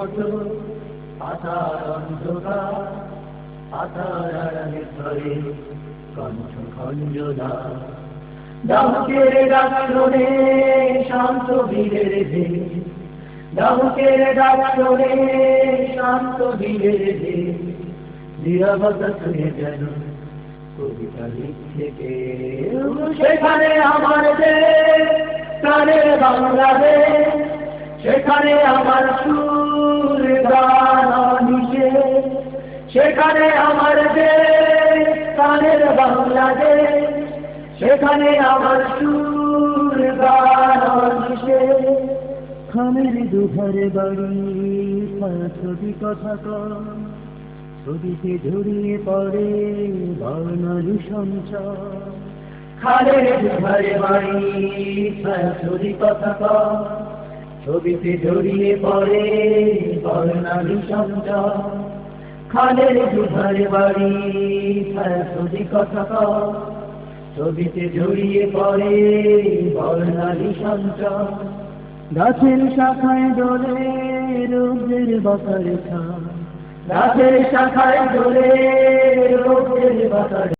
মতো পাতার অন্ধকার, পাতার আড়ালে ধরে কণ্ঠ খঞ্জনা। ডাহুকের ডাক শোনে শান্ত বীরের দেশ, ডাহুকের ডাক শোনে শান্ত বীরের দেশ। নীরবতা শুনে যেন কবিতা লিখছে কে। সেখানে আমার দেশ, প্রাণের বাংলাদেশ, সেখানে আমার সুর গান মিশে। সেখানে আমার দেশ, প্রাণের বাংলাদেশ, সেখানে আমার সুর গান মিশে। খামের দুধারে বাড়ি ছবি কথা কর, ছবিতে জড়িয়ে পড়ে বর্ণালী সঞ্চার। খালের দুধারে বাড়ি ছবি কথা কর, ছবিতে জড়িয়ে পড়ে বর্ণালী সঞ্চার। খালের দুধারে বাড়ি ছবি কথা কর, ছবিতে জড়িয়ে পড়ে বর্ণালী সঞ্চার। গাছের শাখায় দোলে রোদের বাতার ছায়া, গাছের শাখায় দোলে রোদের বাতার